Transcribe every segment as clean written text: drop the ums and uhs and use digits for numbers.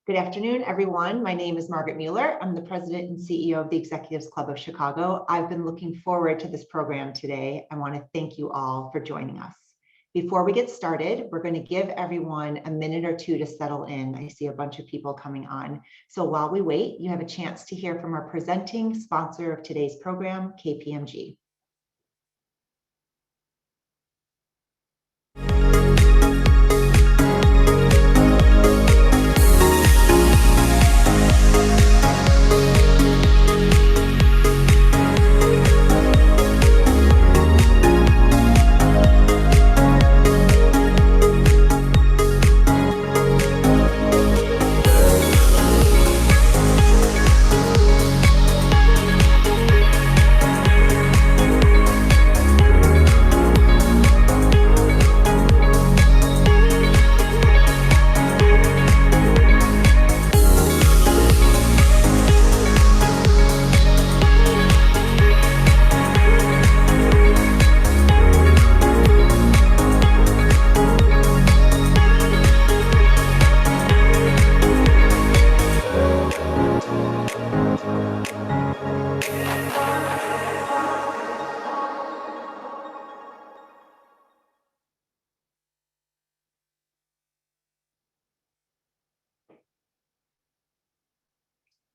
Good afternoon, everyone. My name is Margaret Mueller. I'm the president and CEO of the Executives Club of Chicago. I've been looking forward to this program today. I want to thank you all for joining us. Before we get started, we're going to give everyone a minute or two to settle in. I see a bunch of people coming on. So while we wait, you have a chance to hear from our presenting sponsor of today's program, KPMG.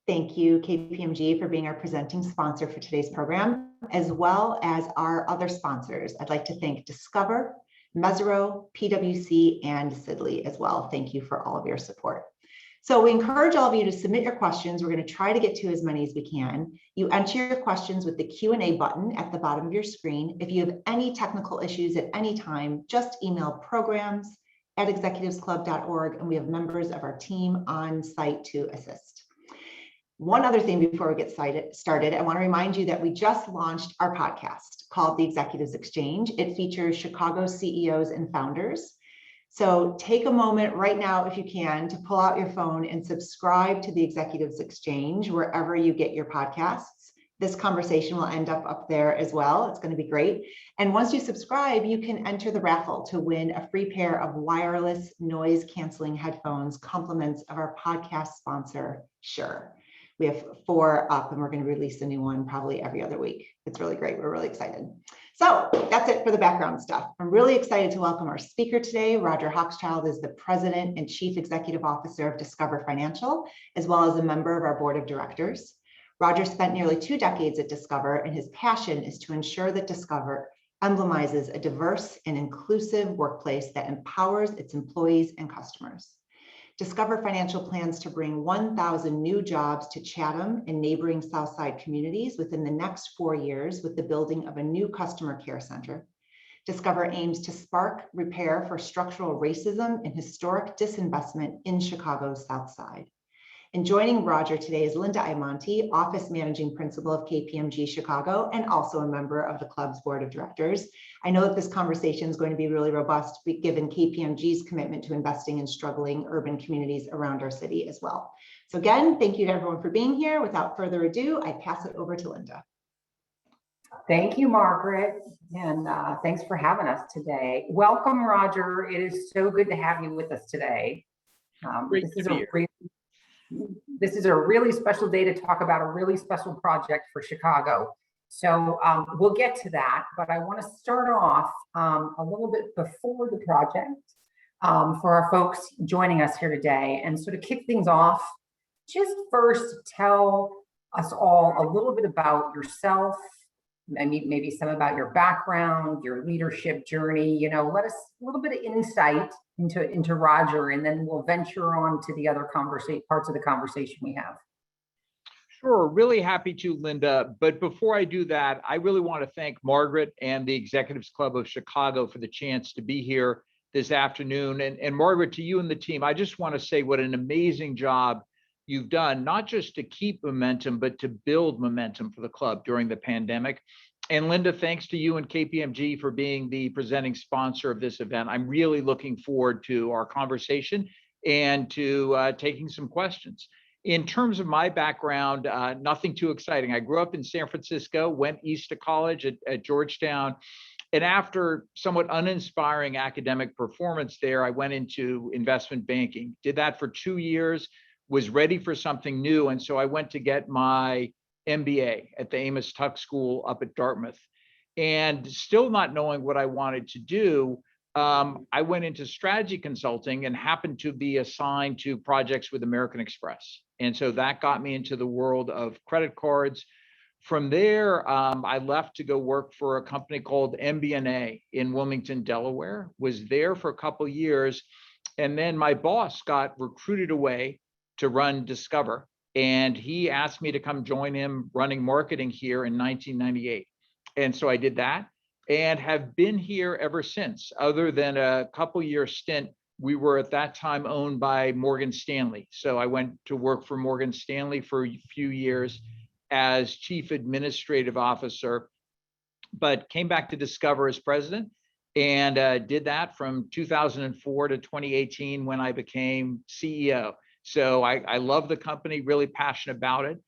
Thank you, KPMG, for being our presenting sponsor for today's program, as well as our other sponsors. I'd like to thank Discover, Mesero, PwC, and Sidley as well. Thank you for all of your support. So we encourage all of you to submit your questions. We're going to try to get to as many as we can. You enter your questions with the Q&A button at the bottom of your screen. If you have any technical issues at any time, just email programs@executivesclub.org, and we have members of our team on site to assist. One other thing before we get started, I want to remind you that we just launched our podcast called The Executives Exchange. It features Chicago CEOs and founders. So take a moment right now, if you can, to pull out your phone and subscribe to The Executives Exchange wherever you get your podcasts. This conversation will end up there as well. It's going to be great. And once you subscribe, you can enter the raffle to win a free pair of wireless noise canceling headphones, compliments of our podcast sponsor, Shure. We have 4 up, and we're going to release a new one probably every other week. It's really great. We're really excited. So that's it for the background stuff. I'm really excited to welcome our speaker today. Roger Hochschild is the President and Chief Executive Officer of Discover Financial, as well as a member of our board of directors. Roger spent nearly 2 decades at Discover, and his passion is to ensure that Discover emblemizes a diverse and inclusive workplace that empowers its employees and customers. Discover Financial plans to bring 1,000 new jobs to Chatham and neighboring Southside communities within the next 4 years with the building of a new customer care center. Discover aims to spark repair for structural racism and historic disinvestment in Chicago's South Side. And joining Roger today is Linda Imonti, Office Managing Principal of KPMG Chicago, and also a member of the club's board of directors. I know that this conversation is going to be really robust, given KPMG's commitment to investing in struggling urban communities around our city as well. So again, thank you to everyone for being here. Without further ado, I pass it over to Linda. Thank you, Margaret, and thanks for having us today. Welcome, Roger. It is so good to have you with us today. This is a really special day to talk about a really special project for Chicago. So we'll get to that, but I want to start off a little bit before the project for our folks joining us here today, and sort of kick things off. Just first tell us all a little bit about yourself, and maybe some about your background, your leadership journey. You know, let us a little bit of insight into Roger, and then we'll venture on to the other parts of the conversation we have. Sure, really happy to, Linda. But before I do that, I really want to thank Margaret and the Executives Club of Chicago for the chance to be here this afternoon. And Margaret, to you and the team, I just want to say what an amazing job you've done, not just to keep momentum, but to build momentum for the club during the pandemic. And Linda, thanks to you and KPMG for being the presenting sponsor of this event. I'm really looking forward to our conversation and to taking some questions. In terms of my background, nothing too exciting. I grew up in San Francisco, went east to college at Georgetown, and after somewhat uninspiring academic performance there, I went into investment banking. Did that for 2 years, was ready for something new. And so I went to get my MBA at the Amos Tuck School up at Dartmouth. And still not knowing what I wanted to do, I went into strategy consulting and happened to be assigned to projects with American Express. And so that got me into the world of credit cards. From there, I left to go work for a company called MBNA in Wilmington, Delaware, was there for a couple of years. And then my boss got recruited away to run Discover. And he asked me to come join him running marketing here in 1998. And so I did that and have been here ever since. Other than a couple year stint, we were at that time owned by Morgan Stanley. So I went to work for Morgan Stanley for a few years as chief administrative officer, but came back to Discover as president and did that from 2004 to 2018 when I became CEO. So I love the company, really passionate about it.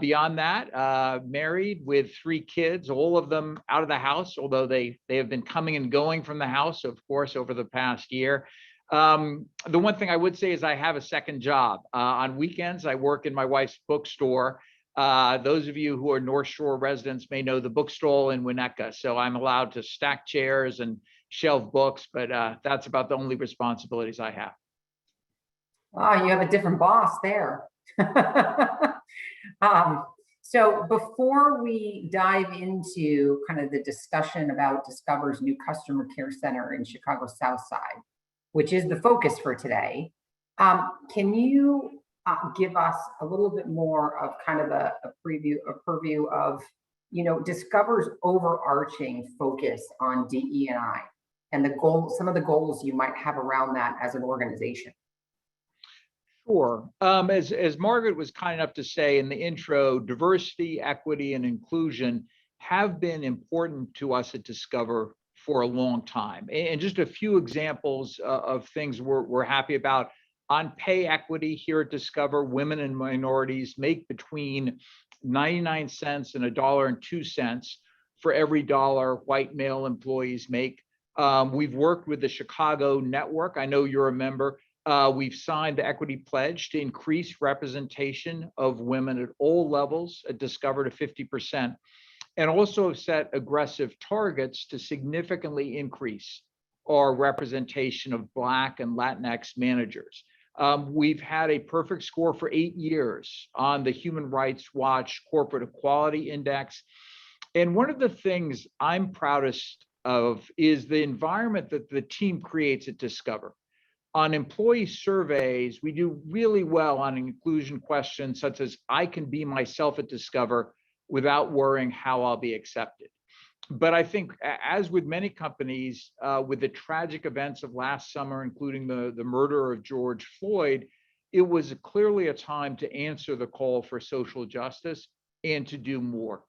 Beyond that, married with 3 kids, all of them out of the house, although they have been coming and going from the house, of course, over the past year. The one thing I would say is I have a second job. On weekends, I work in my wife's bookstore. Those of you who are North Shore residents may know the bookstall in Winnetka. So I'm allowed to stack chairs and shelve books, but that's about the only responsibilities I have. Oh, you have a different boss there. So before we dive into kind of the discussion about Discover's new customer care center in Chicago South Side, which is the focus for today, can you give us a little bit more of kind of a purview of, Discover's overarching focus on DE&I and the goal, some of the goals you might have around that as an organization? Sure. As Margaret was kind enough to say in the intro, diversity, equity, and inclusion have been important to us at Discover for a long time. And just a few examples of things we're happy about. On pay equity here at Discover, women and minorities make between 99 cents and $1.02 for every dollar white male employees make. We've worked with the Chicago network. I know you're a member. We've signed the Equity Pledge to increase representation of women at all levels at Discover to 50%, and also have set aggressive targets to significantly increase our representation of Black and Latinx managers. We've had a perfect score for 8 years on the Human Rights Watch Corporate Equality Index. And one of the things I'm proudest of is the environment that the team creates at Discover. On employee surveys, we do really well on inclusion questions such as, I can be myself at Discover without worrying how I'll be accepted. But I think, as with many companies, with the tragic events of last summer, including the murder of George Floyd, it was clearly a time to answer the call for social justice and to do more.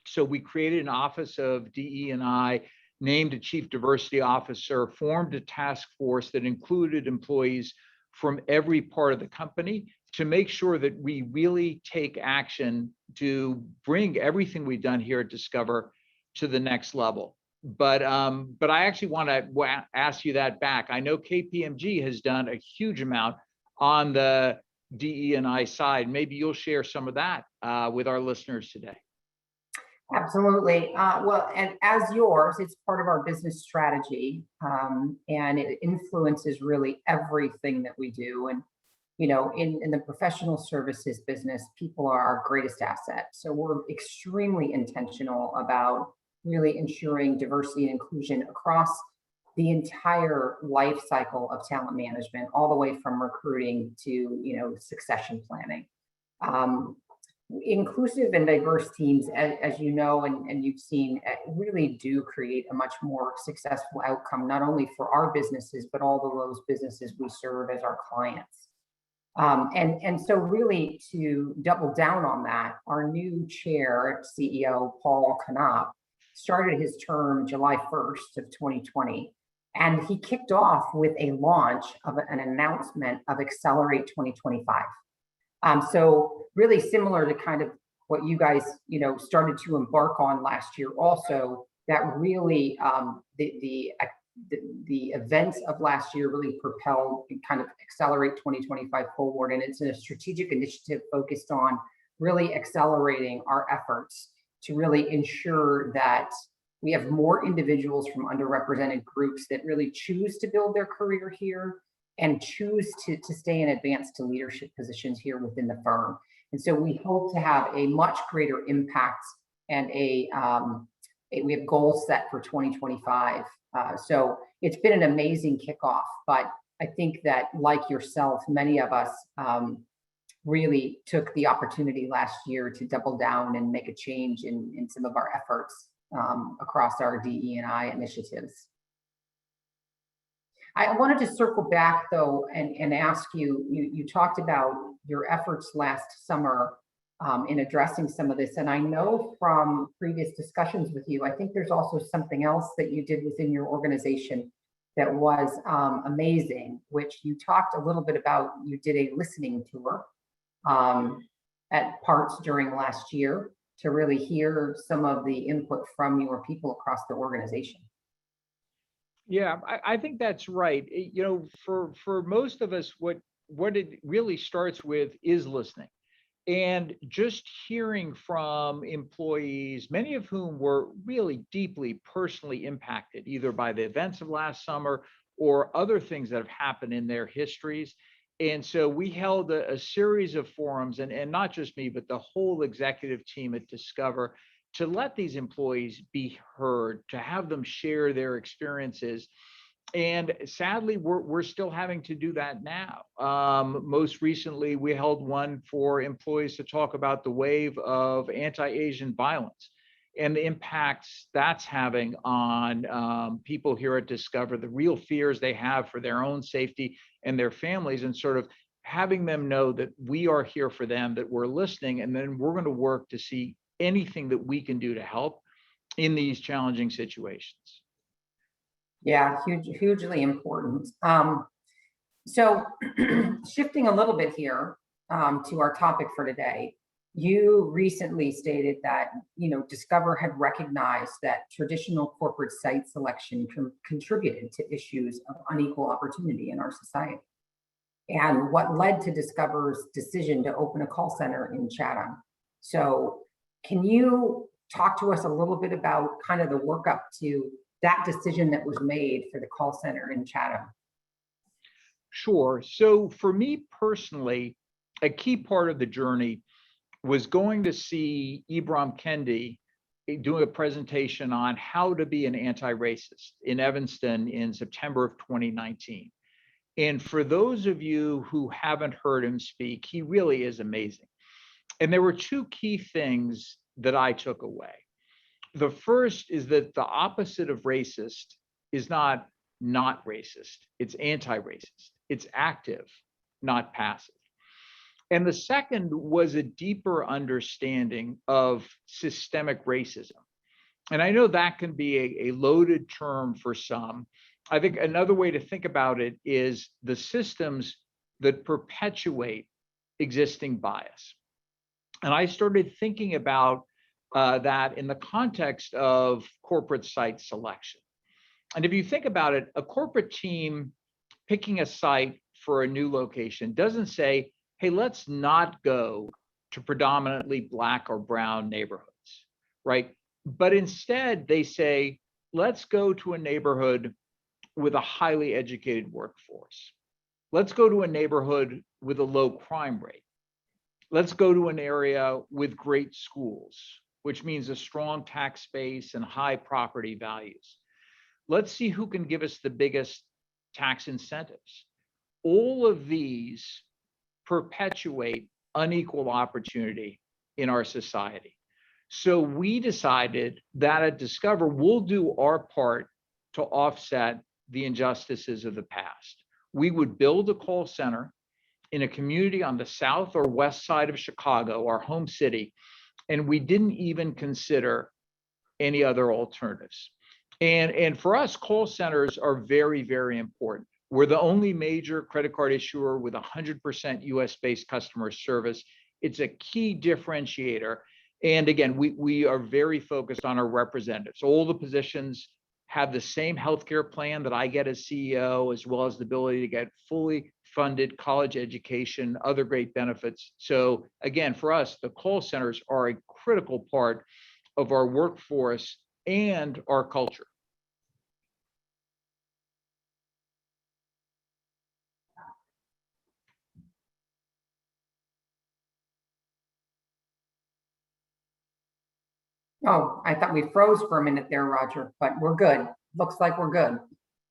So we created an Office of DE&I, named a chief diversity officer, formed a task force that included employees from every part of the company to make sure that we really take action to bring everything we've done here at Discover to the next level. But I actually want to ask you that back. I know KPMG has done a huge amount on the DE&I side. Maybe you'll share some of that with our listeners today. Absolutely. Well, and as yours, it's part of our business strategy, and it influences really everything that we do. And, in the professional services business, people are our greatest asset. So we're extremely intentional about really ensuring diversity and inclusion across the entire life cycle of talent management, all the way from recruiting to, succession planning. Inclusive and diverse teams, as you know, and you've seen, really do create a much more successful outcome, not only for our businesses, but all of those businesses we serve as our clients. And so really, to double down on that, our new chair, CEO, Paul Knopp, started his term July 1st of 2020. And he kicked off with a launch of an announcement of Accelerate 2025. So really similar to kind of what you guys, started to embark on last year also, that really the the events of last year really propelled and kind of accelerate 2025 forward. And it's a strategic initiative focused on really accelerating our efforts to really ensure that we have more individuals from underrepresented groups that really choose to build their career here and choose to stay and advance to leadership positions here within the firm. And so we hope to have a much greater impact and we have goals set for 2025. So it's been an amazing kickoff, but I think that, like yourself, many of us really took the opportunity last year to double down and make a change in some of our efforts across our DE&I initiatives. I wanted to circle back though and ask you, you talked about your efforts last summer in addressing some of this. And I know from previous discussions with you, I think there's also something else that you did within your organization that was amazing, which you talked a little bit about. You did a listening tour at parts during last year to really hear some of the input from your people across the organization. Yeah, I think that's right. You know, for most of us, what it really starts with is listening. And just hearing from employees, many of whom were really deeply personally impacted, either by the events of last summer or other things that have happened in their histories. And so we held a series of forums, and not just me, but the whole executive team at Discover, to let these employees be heard, to have them share their experiences. And sadly, we're still having to do that now. Most recently, we held one for employees to talk about the wave of anti-Asian violence and the impacts that's having on people here at Discover, the real fears they have for their own safety and their families, and sort of having them know that we are here for them, that we're listening, and then we're going to work to see anything that we can do to help in these challenging situations. Yeah, hugely important. So shifting a little bit here to our topic for today, you recently stated that, Discover had recognized that traditional corporate site selection contributed to issues of unequal opportunity in our society, and what led to Discover's decision to open a call center in Chatham. So can you talk to us a little bit about kind of the work up to that decision that was made for the call center in Chatham? Sure. So for me personally, a key part of the journey was going to see Ibram Kendi doing a presentation on how to be an anti-racist in Evanston in September of 2019. And for those of you who haven't heard him speak, he really is amazing. And there were two key things that I took away. The first is that the opposite of racist is not racist. It's anti-racist. It's active, not passive. And the second was a deeper understanding of systemic racism. And I know that can be a loaded term for some. I think another way to think about it is the systems that perpetuate existing bias. And I started thinking about that in the context of corporate site selection. And if you think about it, a corporate team picking a site for a new location doesn't say, hey, let's not go to predominantly Black or brown neighborhoods, right? But instead they say, let's go to a neighborhood with a highly educated workforce. Let's go to a neighborhood with a low crime rate. Let's go to an area with great schools, which means a strong tax base and high property values. Let's see who can give us the biggest tax incentives. All of these perpetuate unequal opportunity in our society. So we decided that at Discover, we'll do our part to offset the injustices of the past. We would build a call center in a community on the south or west side of Chicago, our home city, and we didn't even consider any other alternatives. And for us, call centers are very, very important. We're the only major credit card issuer with 100% US-based customer service. It's a key differentiator. And again, we are very focused on our representatives. All the positions have the same healthcare plan that I get as CEO, as well as the ability to get fully funded college education, other great benefits. So again, for us, the call centers are a critical part of our workforce and our culture. Oh, I thought we froze for a minute there, Roger, but we're good. Looks like we're good.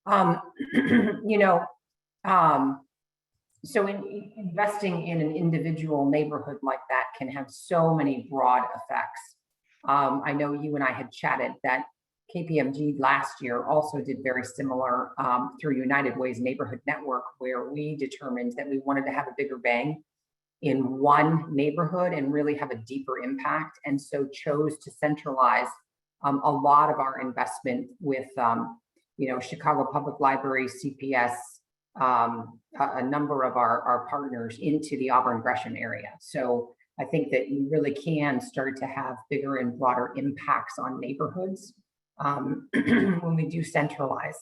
Um, you know, so investing in an individual neighborhood like that can have so many broad effects. I know you and I had chatted that KPMG last year also did very similar through United Way's Neighborhood Network, where we determined that we wanted to have a bigger bang in one neighborhood and really have a deeper impact, and so chose to centralize a lot of our investment with Chicago Public Library, CPS, a number of our partners into the Auburn Gresham area. So I think that you really can start to have bigger and broader impacts on neighborhoods when we do centralize.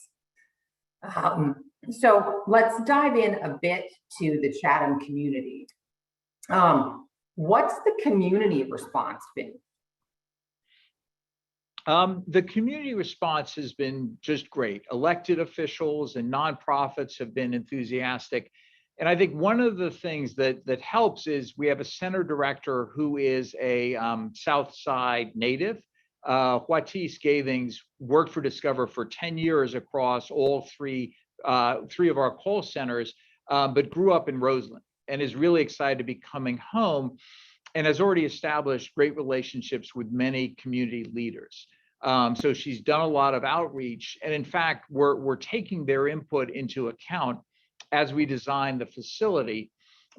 So let's dive in a bit to the Chatham community. What's the community response been? The community response has been just great. Elected officials and nonprofits have been enthusiastic. And I think one of the things that helps is we have a center director who is a South Side native. Juatis Gathings worked for Discover for 10 years across all three of our call centers, but grew up in Roseland and is really excited to be coming home and has already established great relationships with many community leaders. So she's done a lot of outreach. And in fact, we're taking their input into account as we design the facility,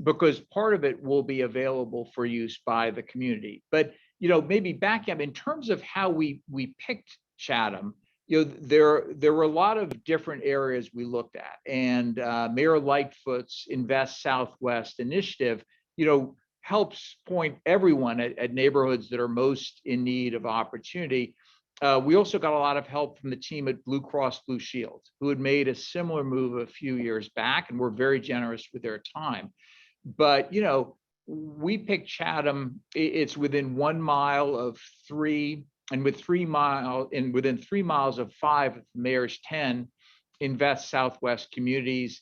because part of it will be available for use by the community. But maybe back up in terms of how we picked Chatham. There were a lot of different areas we looked at, and Mayor Lightfoot's Invest Southwest initiative, helps point everyone at neighborhoods that are most in need of opportunity. We also got a lot of help from the team at Blue Cross Blue Shield, who had made a similar move a few years back and were very generous with their time. But, we picked Chatham. It's within 1 mile of 3, and within 3 miles of 5 of the mayor's 10 Invest Southwest communities.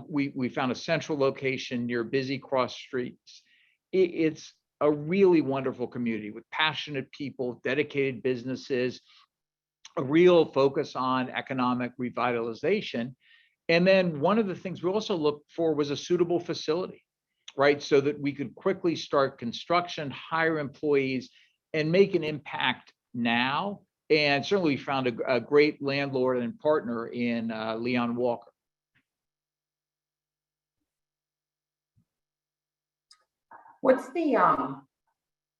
We found a central location near busy cross streets. It's a really wonderful community with passionate people, dedicated businesses, a real focus on economic revitalization. And then one of the things we also looked for was a suitable facility, right? So that we could quickly start construction, hire employees, and make an impact now. And certainly we found a great landlord and partner in Leon Walker. What's the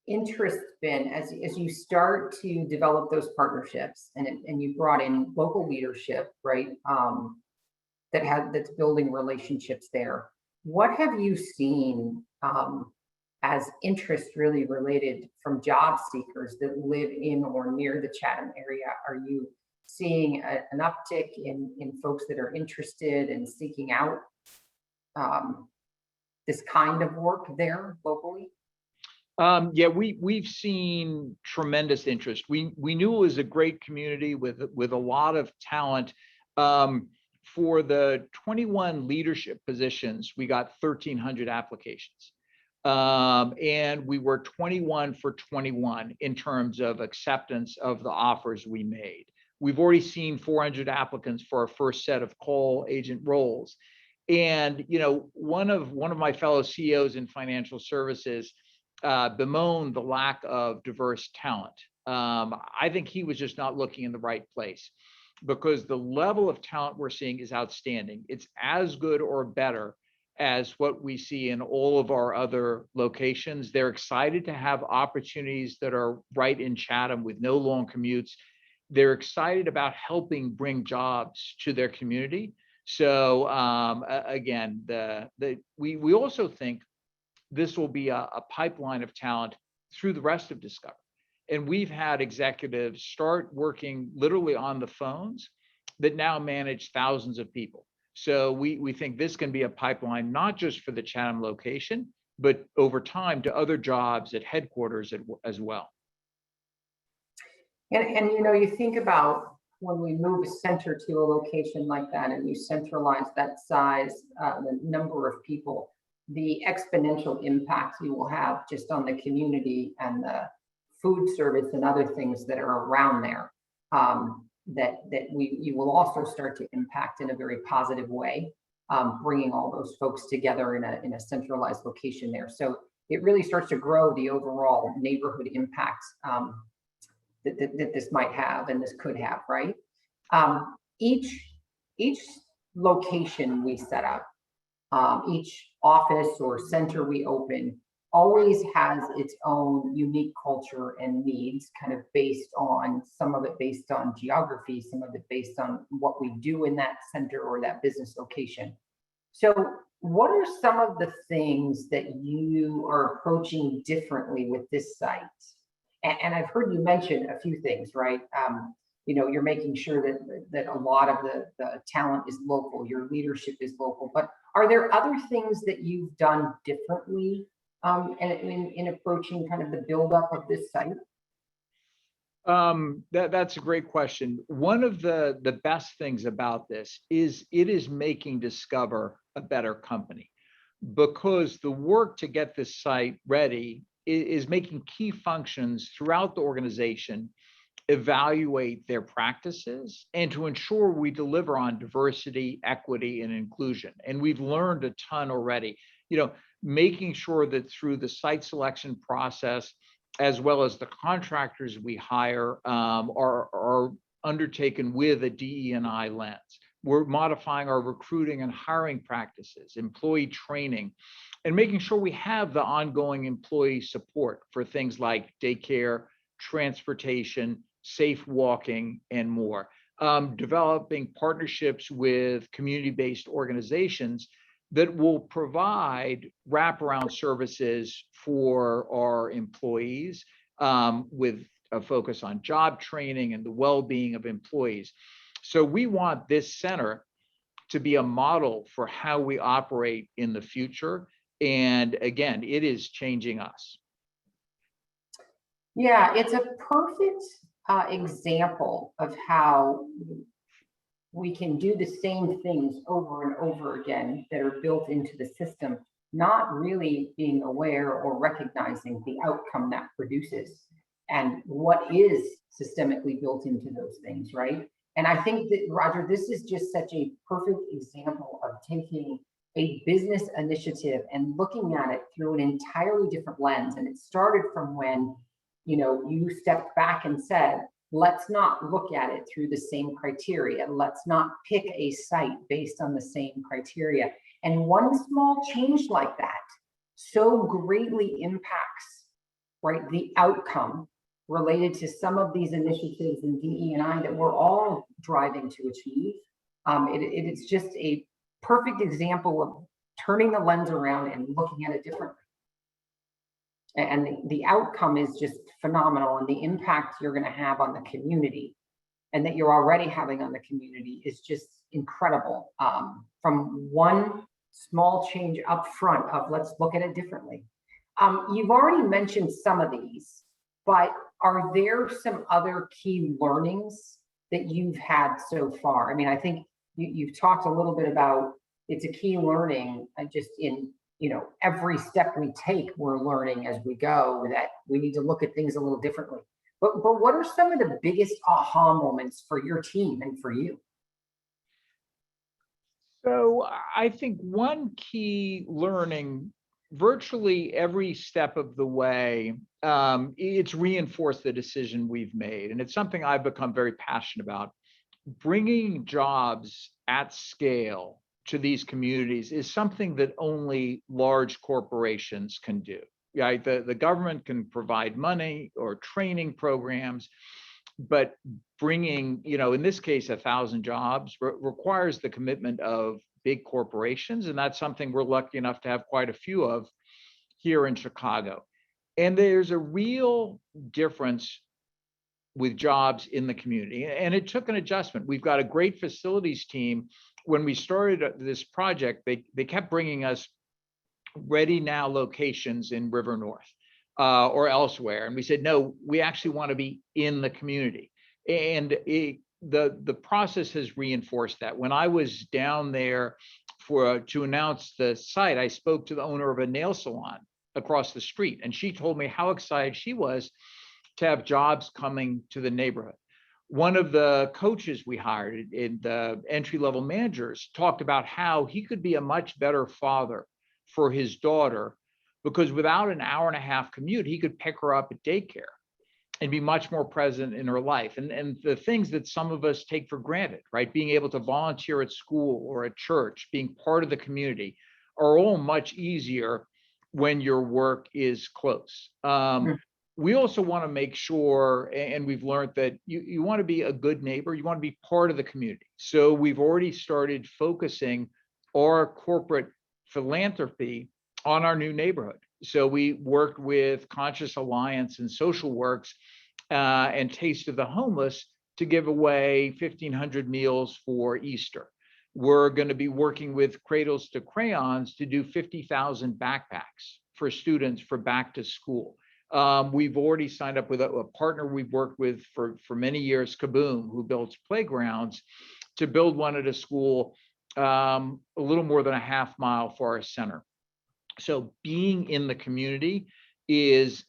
interest been as you start to develop those partnerships, and you brought in local leadership, right? That's building relationships there. What have you seen as interest really related from job seekers that live in or near the Chatham area? Are you seeing an uptick in folks that are interested in seeking out this kind of work there locally? Yeah, we've seen tremendous interest. We knew it was a great community with a lot of talent. For the 21 leadership positions, we got 1,300 applications. And we were 21 for 21 in terms of acceptance of the offers we made. We've already seen 400 applicants for our first set of call agent roles. And one of my fellow CEOs in financial services bemoaned the lack of diverse talent. I think he was just not looking in the right place, because the level of talent we're seeing is outstanding. It's as good or better as what we see in all of our other locations. They're excited to have opportunities that are right in Chatham with no long commutes. They're excited about helping bring jobs to their community. So again, we also think this will be a pipeline of talent through the rest of Discover. And we've had executives start working literally on the phones that now manage thousands of people. So we think this can be a pipeline, not just for the Chatham location, but over time to other jobs at headquarters as well. And you know, you think about when we move a center to a location like that and you centralize that size, the number of people, the exponential impact you will have just on the community and the food service and other things that are around there, you will also start to impact in a very positive way, bringing all those folks together in a centralized location there. So it really starts to grow the overall neighborhood impacts that this might have and this could have, right? Each location we set up, each office or center we open always has its own unique culture and needs, kind of based on, some of it based on geography, some of it based on what we do in that center or that business location. So what are some of the things that you are approaching differently with this site? And I've heard you mention a few things, right? You know, you're making sure that a lot of the talent is local, your leadership is local, but are there other things that you've done differently in approaching kind of the buildup of this site? That's a great question. One of the best things about this is it is making Discover a better company, because the work to get this site ready is making key functions throughout the organization evaluate their practices and to ensure we deliver on diversity, equity, and inclusion. And we've learned a ton already, you know, making sure that through the site selection process, as well as the contractors we hire, are undertaken with a DE&I lens. We're modifying our recruiting and hiring practices, employee training, and making sure we have the ongoing employee support for things like daycare, transportation, safe walking, and more. Developing partnerships with community-based organizations that will provide wraparound services for our employees, with a focus on job training and the well-being of employees. So we want this center to be a model for how we operate in the future. And again, it is changing us. Yeah, it's a perfect example of how we can do the same things over and over again that are built into the system, not really being aware or recognizing the outcome that produces and what is systemically built into those things, right? And I think that, Roger, this is just such a perfect example of taking a business initiative and looking at it through an entirely different lens. And it started from when, you know, you stepped back and said, let's not look at it through the same criteria. Let's not pick a site based on the same criteria. And one small change like that so greatly impacts, right, the outcome related to some of these initiatives in DE&I that we're all driving to achieve. It is just a perfect example of turning the lens around and looking at it differently. And the outcome is just phenomenal, and the impact you're going to have on the community and that you're already having on the community is just incredible. From one small change up front of let's look at it differently. You've already mentioned some of these, but are there some other key learnings that you've had so far? I mean, I think you've talked a little bit about it's a key learning just in, you know, every step we take, we're learning as we go that we need to look at things a little differently. But what are some of the biggest aha moments for your team and for you? So I think one key learning, virtually every step of the way, it's reinforced the decision we've made. And it's something I've become very passionate about. Bringing jobs at scale to these communities is something that only large corporations can do. Right? The government can provide money or training programs, but bringing, you know, in this case, 1,000 jobs requires the commitment of big corporations. And that's something we're lucky enough to have quite a few of here in Chicago. And there's a real difference with jobs in the community. And it took an adjustment. We've got a great facilities team. When we started this project, they kept bringing us ready now locations in River North or elsewhere. And we said, no, we actually want to be in the community. And the process has reinforced that. When I was down there to announce the site, I spoke to the owner of a nail salon across the street, and she told me how excited she was to have jobs coming to the neighborhood. One of the coaches we hired in the entry-level managers talked about how he could be a much better father for his daughter because without an hour and a half commute, he could pick her up at daycare and be much more present in her life. And the things that some of us take for granted, right? Being able to volunteer at school or at church, being part of the community are all much easier when your work is close. We also want to make sure, and we've learned that you want to be a good neighbor, you want to be part of the community. So we've already started focusing our corporate philanthropy on our new neighborhood. So we worked with Conscious Alliance and Social Works and Taste of the Homeless to give away 1,500 meals for Easter. We're going to be working with Cradles to Crayons to do 50,000 backpacks for students for back to school. We've already signed up with a partner we've worked with for many years, Kaboom, who builds playgrounds, to build one at a school a little more than a half mile for our center. So being in the community is,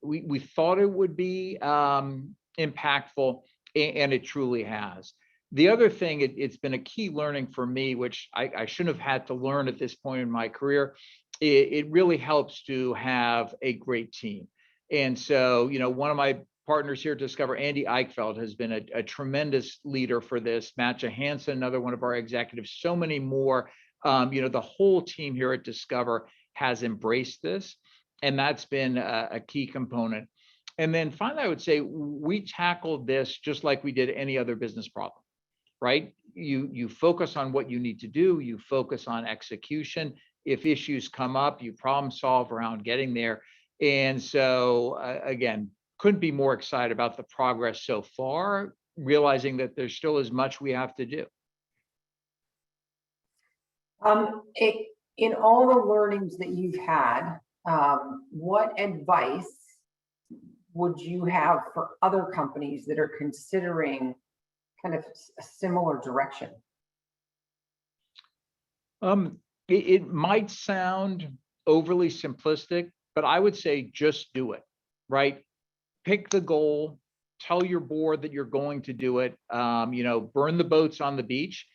we thought it would be impactful, and it truly has. The other thing, it's been a key learning for me, which I shouldn't have had to learn at this point in my career. It really helps to have a great team. And so, one of my partners here at Discover, Andy Eichfeld, has been a tremendous leader for this. Matt Johansson, another one of our executives, so many more. The whole team here at Discover has embraced this, and that's been a key component. And then finally, I would say we tackled this just like we did any other business problem, right? You focus on what you need to do, you focus on execution. If issues come up, you problem solve around getting there. And so again, couldn't be more excited about the progress so far, realizing that there's still as much we have to do. In all the learnings that you've had, what advice would you have for other companies that are considering kind of a similar direction? It might sound overly simplistic, but I would say just do it, right? Pick the goal, tell your board that you're going to do it, burn the boats on the beach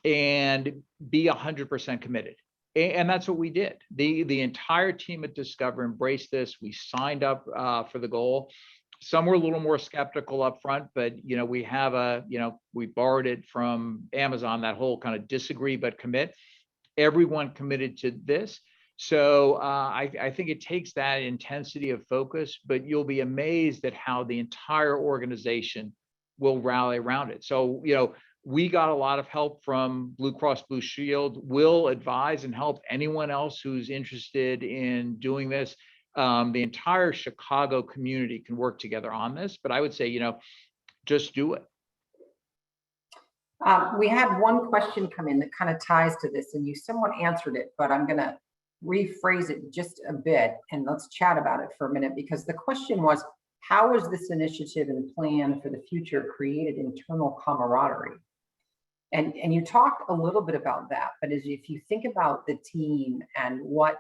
and be 100% committed. And that's what we did. The entire team at Discover embraced this. We signed up for the goal. Some were a little more skeptical up front, but we have we borrowed it from Amazon, that whole kind of disagree but commit. Everyone committed to this. So I think it takes that intensity of focus, but you'll be amazed at how the entire organization will rally around it. So, we got a lot of help from Blue Cross Blue Shield. We'll advise and help anyone else who's interested in doing this. The entire Chicago community can work together on this, but I would say, just do it. We had one question come in that kind of ties to this, and you somewhat answered it, but I'm going to rephrase it just a bit, and let's chat about it for a minute, because the question was, how is this initiative and plan for the future created internal camaraderie? And you talked a little bit about that, but if you think about the team and what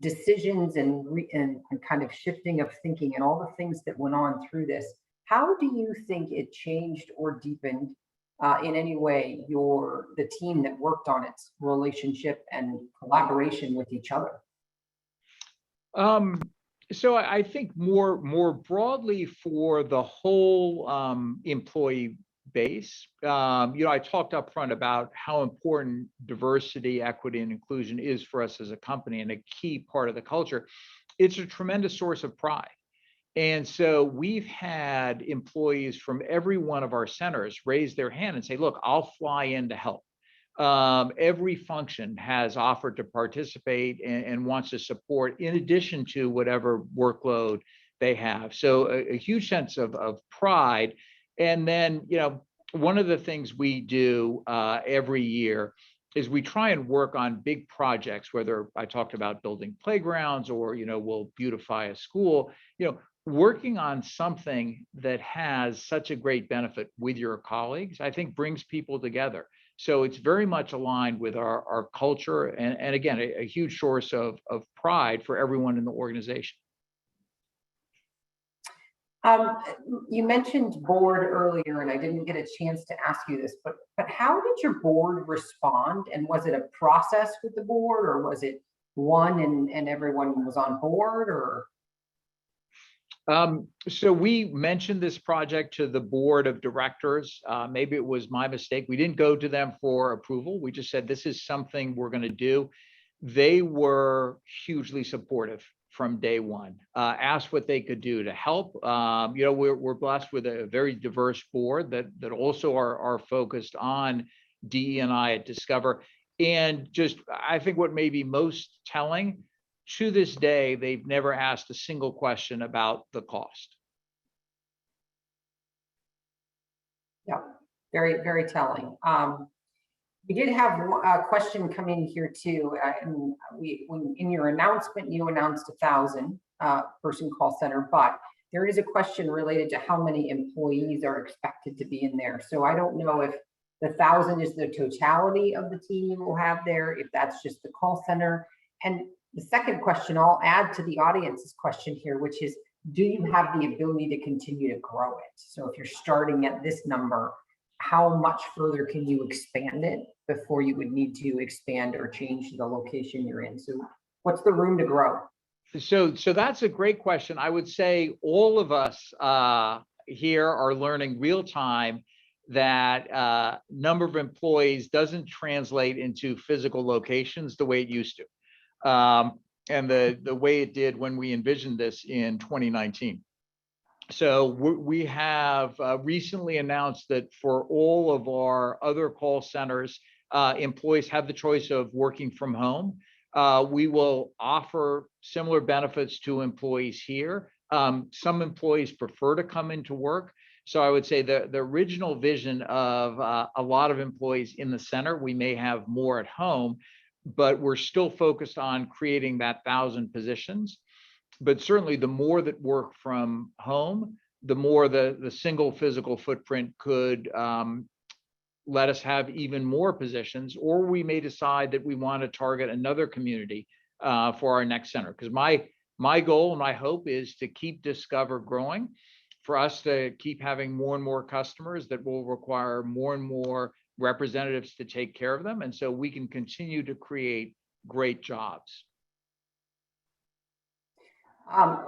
decisions and kind of shifting of thinking and all the things that went on through this, how do you think it changed or deepened in any way the team that worked on its relationship and collaboration with each other? So I think more broadly for the whole employee base, I talked up front about how important diversity, equity, and inclusion is for us as a company and a key part of the culture. It's a tremendous source of pride. And so we've had employees from every one of our centers raise their hand and say, look, I'll fly in to help. every function has offered to participate and wants to support in addition to whatever workload they have. So a huge sense of pride. And then, one of the things we do every year is we try and work on big projects, whether I talked about building playgrounds or, we'll beautify a school, working on something that has such a great benefit with your colleagues, I think brings people together. So it's very much aligned with our culture and again, a huge source of pride for everyone in the organization. You mentioned board earlier, and I didn't get a chance to ask you this, but how did your board respond? And was it a process with the board, or was it one and everyone was on board, or? So we mentioned this project to the board of directors. Maybe it was my mistake. We didn't go to them for approval. We just said, this is something we're going to do. They were hugely supportive from day one, asked what they could do to help. We're blessed with a very diverse board that also are focused on DE&I at Discover. And just, I think what may be most telling, to this day, they've never asked a single question about the cost. Yeah, very, very telling. We did have a question come in here too, and when in your announcement, you announced 1,000 person call center, but there is a question related to how many employees are expected to be in there. So I don't know if the 1,000 is the totality of the team you will have there, if that's just the call center. And the second question, I'll add to the audience's question here, which is, do you have the ability to continue to grow it? So if you're starting at this number, how much further can you expand it before you would need to expand or change the location you're in? So what's the room to grow? So that's a great question. I would say all of us here are learning real time that number of employees doesn't translate into physical locations the way it used to. And the way it did when we envisioned this in 2019. So we have recently announced that for all of our other call centers, employees have the choice of working from home. We will offer similar benefits to employees here. Some employees prefer to come into work. So I would say the original vision of a lot of employees in the center, we may have more at home, but we're still focused on creating that 1,000 positions. But certainly the more that work from home, the more the single physical footprint could let us have even more positions, or we may decide that we want to target another community for our next center. Because my goal and my hope is to keep Discover growing, for us to keep having more and more customers that will require more and more representatives to take care of them. And so we can continue to create great jobs.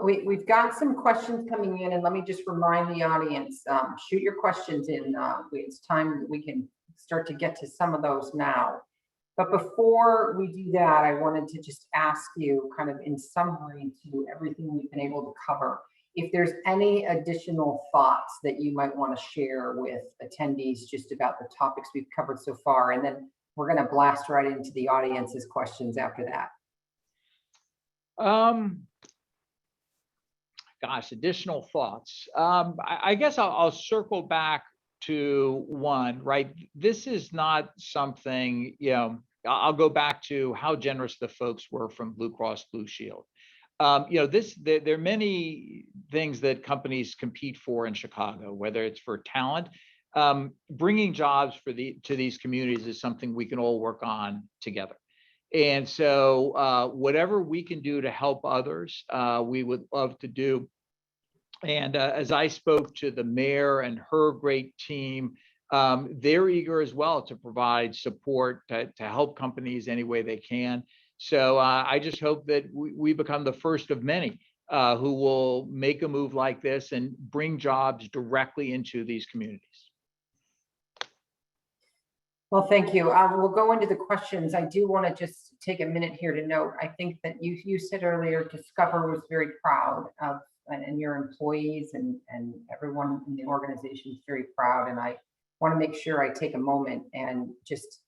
We've got some questions coming in, and let me just remind the audience, shoot your questions in. It's time that we can start to get to some of those now. But before we do that, I wanted to just ask you, kind of in summary to everything we've been able to cover, if there's any additional thoughts that you might want to share with attendees just about the topics we've covered so far, and then we're going to blast right into the audience's questions after that. Gosh, additional thoughts. I guess I'll circle back to one, right? This is not something, I'll go back to how generous the folks were from Blue Cross Blue Shield. There are many things that companies compete for in Chicago, whether it's for talent. Bringing jobs to these communities is something we can all work on together. And so whatever we can do to help others, we would love to do. And as I spoke to the mayor and her great team, they're eager as well to provide support to help companies any way they can. So I just hope that we become the first of many who will make a move like this and bring jobs directly into these communities. Well, thank you. We'll go into the questions. I do want to just take a minute here to note, I think that you said earlier, Discover was very proud of, and your employees and everyone in the organization is very proud. And I want to make sure I take a moment and just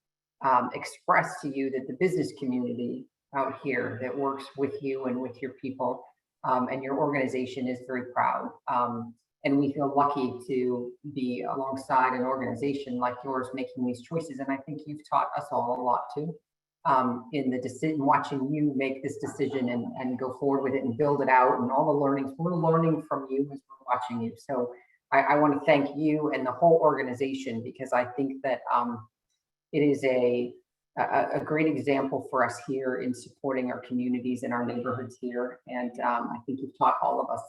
express to you that the business community out here that works with you and with your people and your organization is very proud. And we feel lucky to be alongside an organization like yours making these choices. And I think you've taught us all a lot too in the decision, watching you make this decision and go forward with it and build it out and all the learnings. We're learning from you as we're watching you. So I want to thank you and the whole organization, because I think that it is a great example for us here in supporting our communities and our neighborhoods here. And I think you've taught all of us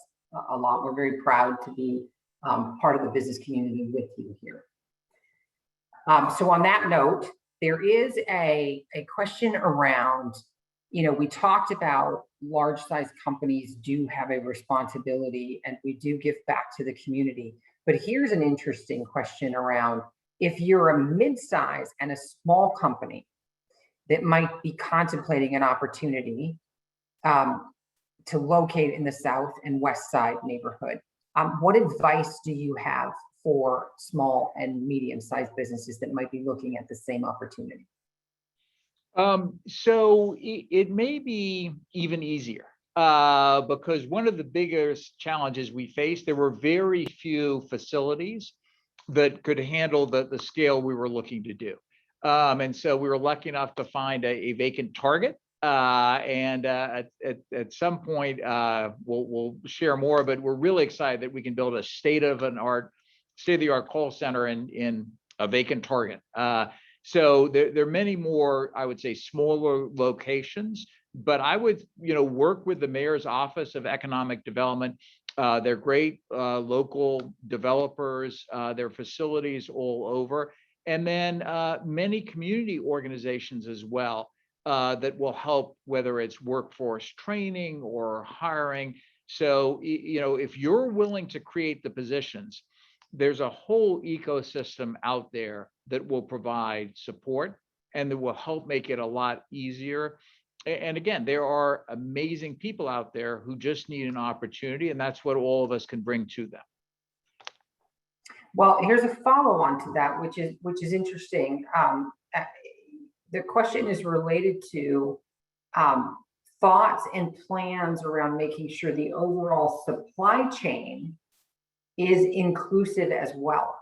a lot. We're very proud to be part of the business community with you here. So on that note, there is a question around, we talked about large size companies do have a responsibility and we do give back to the community. But here's an interesting question around, if you're a mid-size and a small company that might be contemplating an opportunity to locate in the South and West Side neighborhood, what advice do you have for small and medium-sized businesses that might be looking at the same opportunity? So it may be even easier because one of the biggest challenges we faced, there were very few facilities that could handle the scale we were looking to do. And so we were lucky enough to find a vacant target. And at some point, we'll share more, but we're really excited that we can build a state-of-the-art call center in a vacant target. So there are many more, I would say, smaller locations, but I would, work with the Mayor's Office of Economic Development. They're great local developers, their facilities all over, and then many community organizations as well that will help, whether it's workforce training or hiring. So, if you're willing to create the positions, there's a whole ecosystem out there that will provide support and that will help make it a lot easier. And again, there are amazing people out there who just need an opportunity, and that's what all of us can bring to them. Well, here's a follow-on to that, which is interesting. The question is related to thoughts and plans around making sure the overall supply chain is inclusive as well.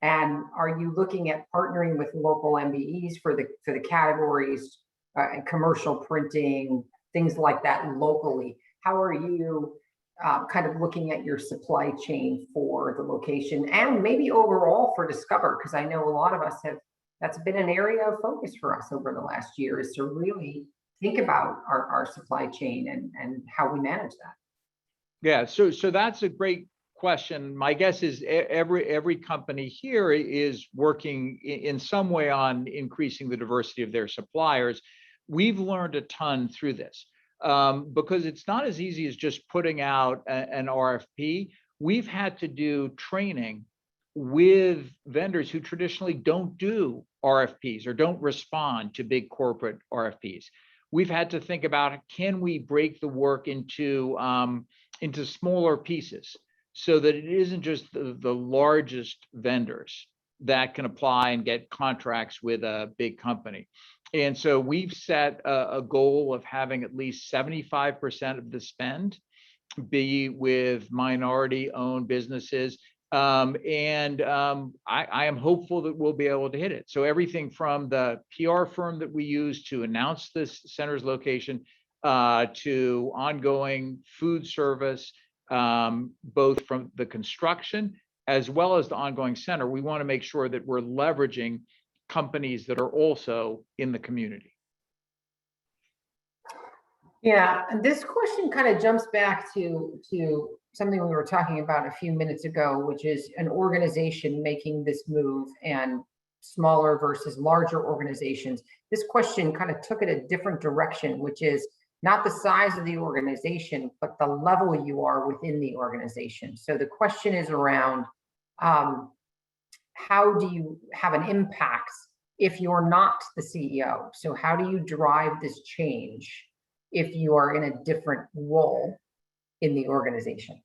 And are you looking at partnering with local MBEs for the categories and commercial printing, things like that locally? How are you kind of looking at your supply chain for the location and maybe overall for Discover? Because I know a lot of us that's been an area of focus for us over the last year, is to really think about our supply chain and how we manage that. Yeah, so that's a great question. My guess is every company here is working in some way on increasing the diversity of their suppliers. We've learned a ton through this because it's not as easy as just putting out an RFP. We've had to do training with vendors who traditionally don't do RFPs or don't respond to big corporate RFPs. We've had to think about, can we break the work into smaller pieces so that it isn't just the largest vendors that can apply and get contracts with a big company. And so we've set a goal of having at least 75% of the spend be with minority-owned businesses. I am hopeful that we'll be able to hit it. So everything from the PR firm that we use to announce this center's location to ongoing food service, both from the construction as well as the ongoing center, we want to make sure that we're leveraging companies that are also in the community. Yeah, and this question kind of jumps back to something we were talking about a few minutes ago, which is an organization making this move and smaller versus larger organizations. This question kind of took it a different direction, which is not the size of the organization, but the level you are within the organization. So the question is around how do you have an impact if you're not the CEO? So how do you drive this change if you are in a different role in the organization?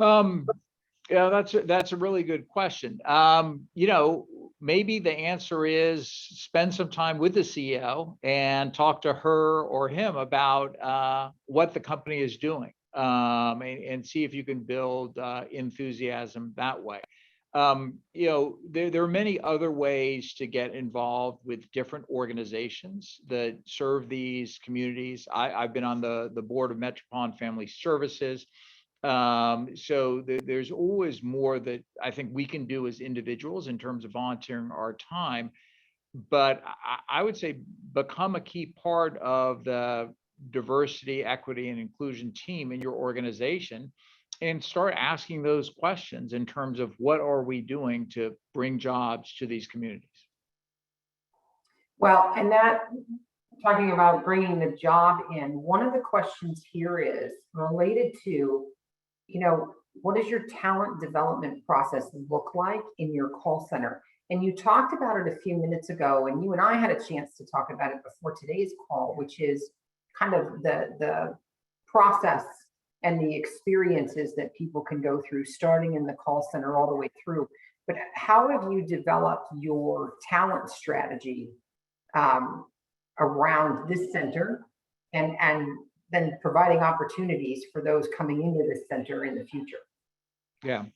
Yeah, that's a really good question. maybe the answer is spend some time with the CEO and talk to her or him about what the company is doing, and see if you can build enthusiasm that way. There are many other ways to get involved with different organizations that serve these communities. I've been on the board of Metropolitan Family Services. So there's always more that I think we can do as individuals in terms of volunteering our time. But I would say become a key part of the diversity, equity, and inclusion team in your organization and start asking those questions in terms of what are we doing to bring jobs to these communities. Well, and that, talking about bringing the job in, one of the questions here is related to, what does your talent development process look like in your call center? And you talked about it a few minutes ago, and you and I had a chance to talk about it before today's call, which is kind of the process and the experiences that people can go through, starting in the call center all the way through. But how have you developed your talent strategy around this center and then providing opportunities for those coming into this center in the future? Yeah.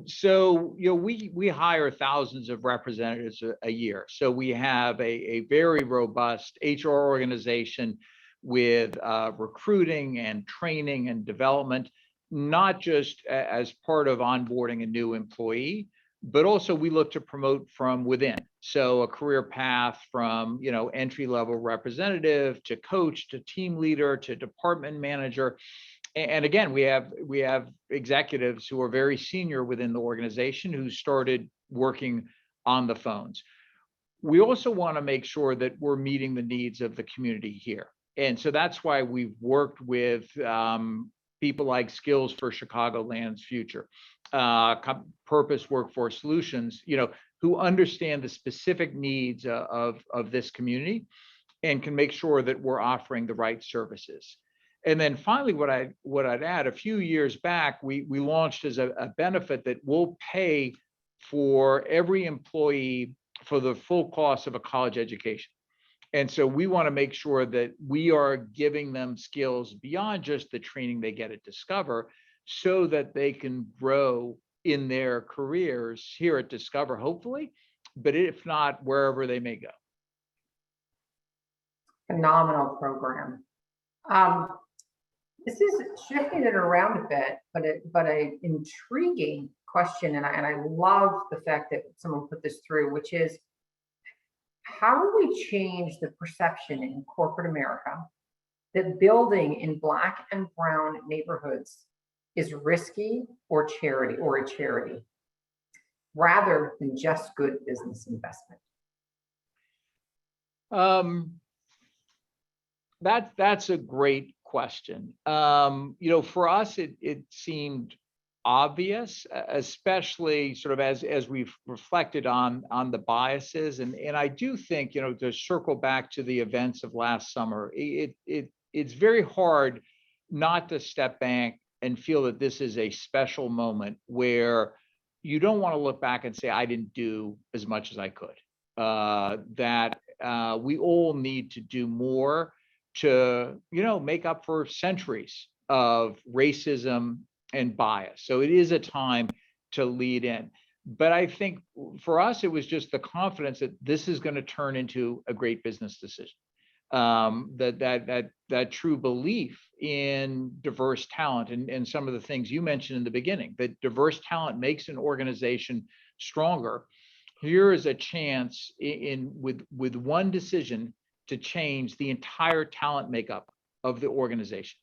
So, we hire thousands of representatives a year. So we have a very robust HR organization with recruiting and training and development, not just as part of onboarding a new employee, but also we look to promote from within. So a career path from, entry-level representative to coach to team leader to department manager. And again, we have executives who are very senior within the organization who started working on the phones. We also want to make sure that we're meeting the needs of the community here. And so that's why we've worked with people like Skills for Chicagoland's Future, Purpose Workforce Solutions, who understand the specific needs of this community and can make sure that we're offering the right services. And then finally, what I'd add, a few years back, we launched as a benefit that will pay for every employee for the full cost of a college education. And so we want to make sure that we are giving them skills beyond just the training they get at Discover so that they can grow in their careers here at Discover, hopefully, but if not, wherever they may go. Phenomenal program. This is shifting it around a bit, but an intriguing question, and I love the fact that someone put this through, which is, how do we change the perception in corporate America that building in Black and brown neighborhoods is risky or a charity, rather than just good business investment? That's a great question. For us, it seemed obvious, especially sort of as we've reflected on the biases. And I do think, to circle back to the events of last summer, it's very hard not to step back and feel that this is a special moment where you don't want to look back and say, I didn't do as much as I could. That we all need to do more to, make up for centuries of racism and bias. So it is a time to lead in. But I think for us, it was just the confidence that this is going to turn into a great business decision. That true belief in diverse talent and some of the things you mentioned in the beginning, that diverse talent makes an organization stronger. Here is a chance with one decision to change the entire talent makeup of the organization.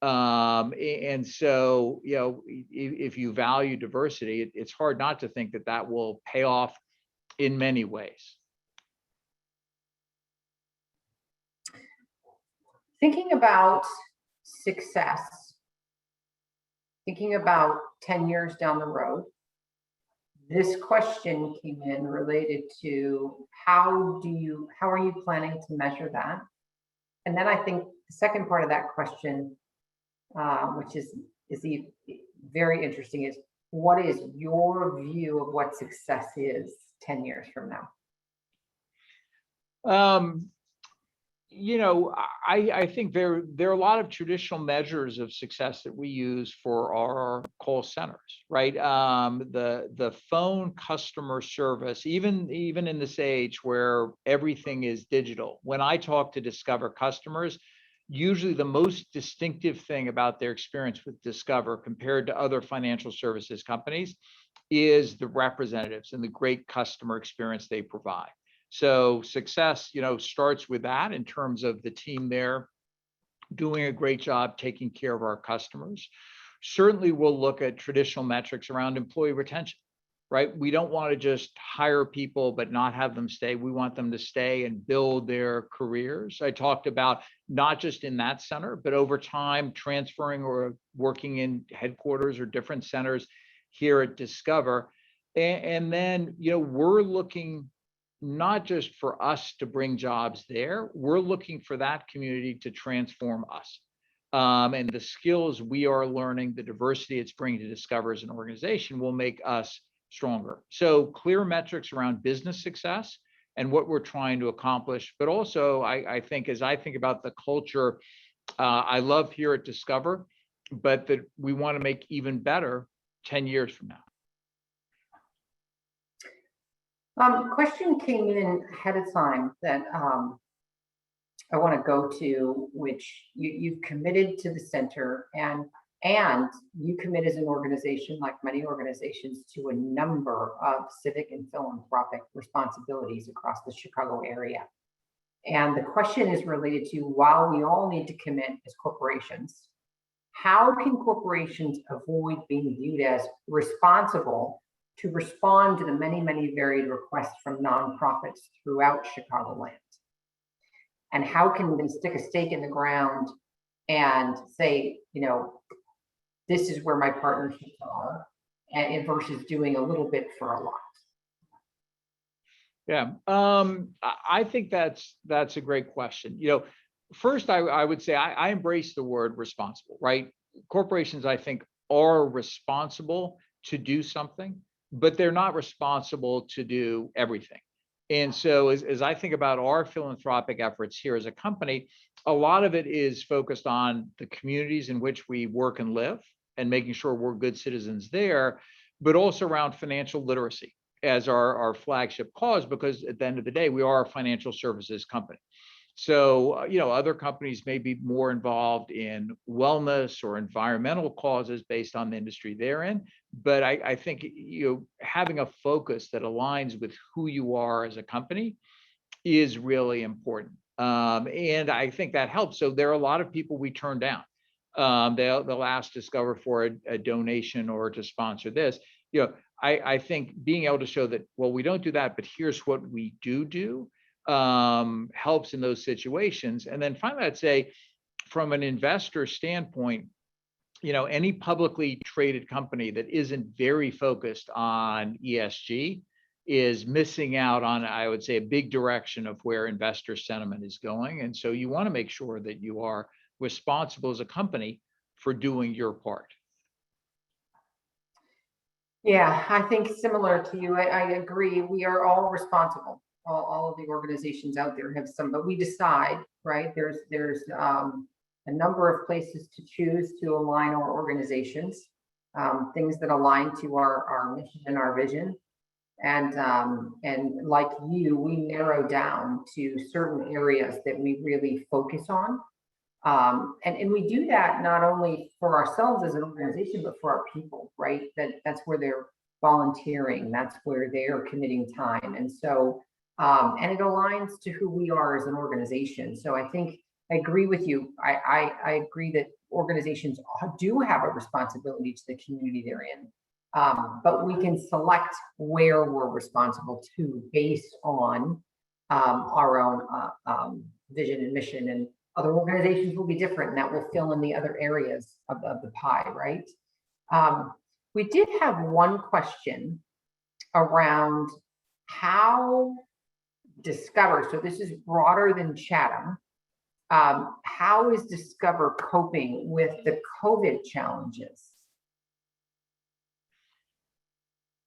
And so, if you value diversity, it's hard not to think that will pay off in many ways. Thinking about success, thinking about 10 years down the road, this question came in related to how are you planning to measure that? And then I think the second part of that question, which is very interesting, is what is your view of what success is 10 years from now? I think there are a lot of traditional measures of success that we use for our call centers, right? The phone customer service, even in this age where everything is digital. When I talk to Discover customers, usually the most distinctive thing about their experience with Discover compared to other financial services companies is the representatives and the great customer experience they provide. So success, starts with that in terms of the team there doing a great job taking care of our customers. Certainly, we'll look at traditional metrics around employee retention, right? We don't want to just hire people but not have them stay. We want them to stay and build their careers. I talked about not just in that center, but over time transferring or working in headquarters or different centers here at Discover. And then, we're looking not just for us to bring jobs there, we're looking for that community to transform us. And the skills we are learning, the diversity it's bringing to Discover as an organization will make us stronger. So clear metrics around business success and what we're trying to accomplish. But also, I think as I think about the culture I love here at Discover, but that we want to make even better 10 years from now. Question came in ahead of time that I want to go to, which you've committed to the center, and you commit as an organization, like many organizations, to a number of civic and philanthropic responsibilities across the Chicago area. And the question is related to, while we all need to commit as corporations, how can corporations avoid being viewed as responsible to respond to the many, many varied requests from nonprofits throughout Chicagoland? And how can they stick a stake in the ground and say, this is where my partnerships are, and versus doing a little bit for a lot? Yeah, I think that's a great question. First, I would say I embrace the word responsible, right? Corporations, I think, are responsible to do something, but they're not responsible to do everything. And so as I think about our philanthropic efforts here as a company, a lot of it is focused on the communities in which we work and live and making sure we're good citizens there, but also around financial literacy as our flagship cause, because at the end of the day, we are a financial services company. So, other companies may be more involved in wellness or environmental causes based on the industry they're in. But I think, having a focus that aligns with who you are as a company is really important. And I think that helps. So there are a lot of people we turn down. They'll ask Discover for a donation or to sponsor this. I think being able to show that, well, we don't do that, but here's what we do. Helps in those situations. And then finally, I'd say from an investor standpoint, any publicly traded company that isn't very focused on ESG is missing out on, I would say, a big direction of where investor sentiment is going. And so you want to make sure that you are responsible as a company for doing your part. Yeah, I think similar to you, I agree. We are all responsible. All of the organizations out there have some, but we decide, right? There's a number of places to choose to align our organizations, things that align to our mission and our vision. And like you, we narrow down to certain areas that we really focus on. And we do that not only for ourselves as an organization, but for our people, right? That's where they're volunteering, that's where they're committing time. And so, and it aligns to who we are as an organization. So I think I agree with you. I agree that organizations do have a responsibility to the community they're in, but we can select where we're responsible to based on our own vision and mission. And other organizations will be different, and that will fill in the other areas of the pie, right? We did have one question around how Discover, so this is broader than Chatham, how is Discover coping with the COVID challenges?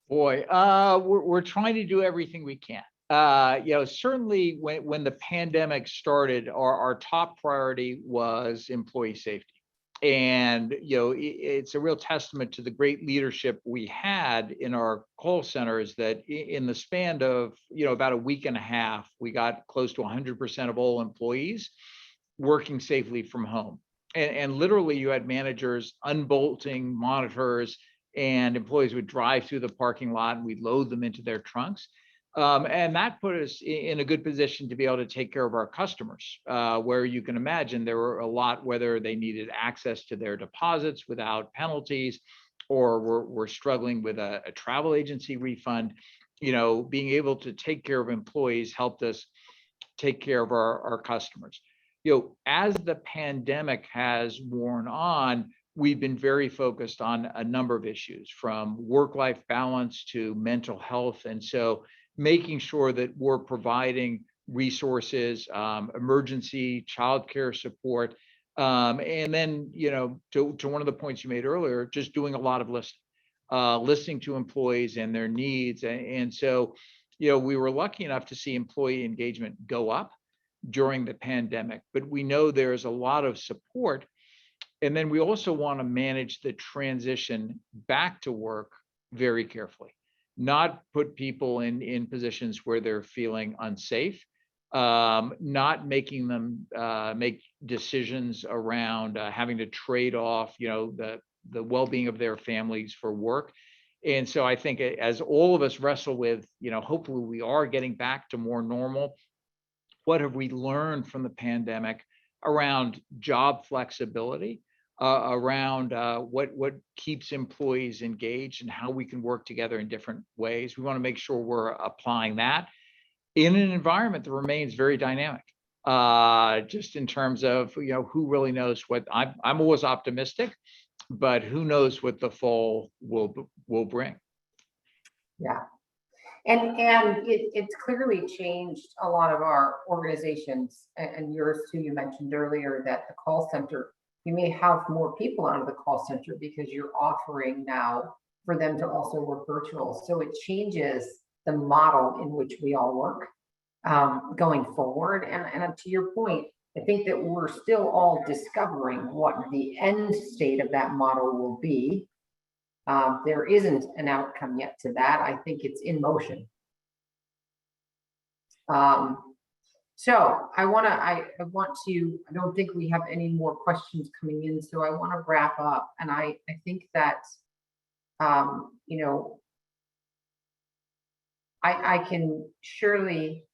Boy, we're trying to do everything we can. Certainly when the pandemic started, our top priority was employee safety. And, it's a real testament to the great leadership we had in our call centers that in the span of, about a week and a half, we got close to 100% of all employees working safely from home. And literally you had managers unbolting monitors, and employees would drive through the parking lot and we'd load them into their trunks. And that put us in a good position to be able to take care of our customers, where you can imagine there were a lot, whether they needed access to their deposits without penalties, or were struggling with a travel agency refund. Being able to take care of employees helped us take care of our customers. As the pandemic has worn on, we've been very focused on a number of issues, from work-life balance to mental health. And so making sure that we're providing resources, emergency childcare support. And then, to one of the points you made earlier, just doing a lot of listening to employees and their needs. And so, we were lucky enough to see employee engagement go up during the pandemic, but we know there's a lot of support. And then we also want to manage the transition back to work very carefully, not put people in positions where they're feeling unsafe, not making them make decisions around having to trade off, the well-being of their families for work. And so I think as all of us wrestle with, hopefully we are getting back to more normal. What have we learned from the pandemic around job flexibility, around what keeps employees engaged and how we can work together in different ways? We want to make sure we're applying that in an environment that remains very dynamic, just in terms of, who really knows what. I'm always optimistic, but who knows what the fall will bring. Yeah. And it's clearly changed a lot of our organizations, and yours too. You mentioned earlier that the call center, you may have more people out of the call center because you're offering now for them to also work virtual. So it changes the model in which we all work going forward. And to your point, I think that we're still all discovering what the end state of that model will be. There isn't an outcome yet to that. I think it's in motion. So I don't think we have any more questions coming in. So I want to wrap up. And I think that, I can surely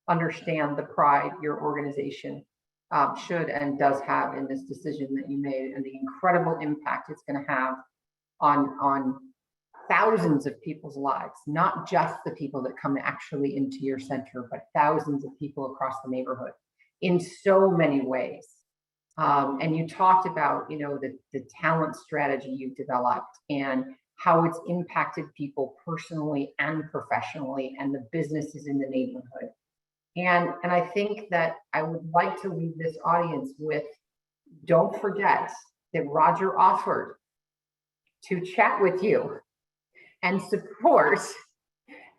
understand the pride your organization should and does have in this decision that you made, and the incredible impact it's going to have on thousands of people's lives, not just the people that come actually into your center, but thousands of people across the neighborhood in so many ways. And you talked about, the talent strategy you've developed and how it's impacted people personally and professionally, and the businesses in the neighborhood. And I think that I would like to leave this audience with, don't forget that Roger offered to chat with you and support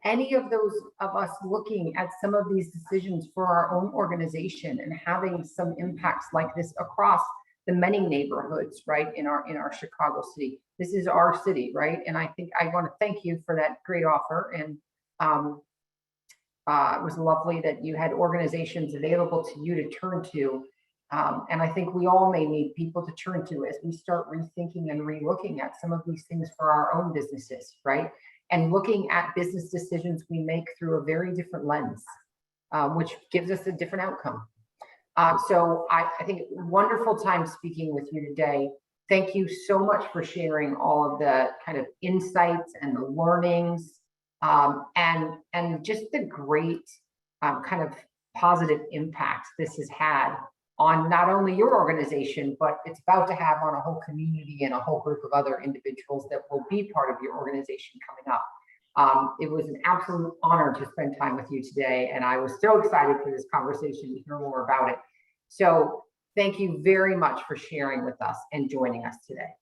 any of those of us looking at some of these decisions for our own organization and having some impacts like this across the many neighborhoods, right, in our Chicago city. This is our city, right? And I think I want to thank you for that great offer. And it was lovely that you had organizations available to you to turn to. And I think we all may need people to turn to as we start rethinking and relooking at some of these things for our own businesses, right? And looking at business decisions we make through a very different lens, which gives us a different outcome. So I think wonderful time speaking with you today. Thank you so much for sharing all of the kind of insights and the learnings, and just the great kind of positive impact this has had on not only your organization, but it's about to have on a whole community and a whole group of other individuals that will be part of your organization coming up. It was an absolute honor to spend time with you today, and I was so excited for this conversation to hear more about it. So thank you very much for sharing with us and joining us today.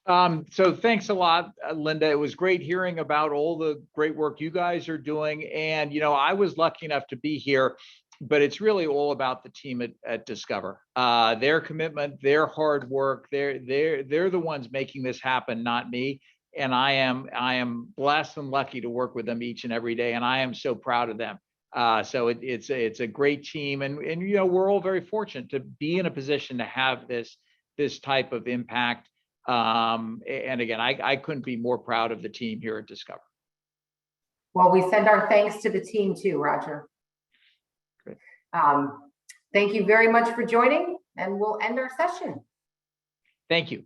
So thanks a lot, Linda. It was great hearing about all the great work you guys are doing. And, I was lucky enough to be here, but it's really all about the team at Discover. Their commitment, their hard work, they're the ones making this happen, not me. And I am blessed and lucky to work with them each and every day. And I am so proud of them. So it's a great team. And we're all very fortunate to be in a position to have this type of impact. And again, I couldn't be more proud of the team here at Discover. Well, we send our thanks to the team too, Roger. Great. Thank you very much for joining, and we'll end our session. Thank you.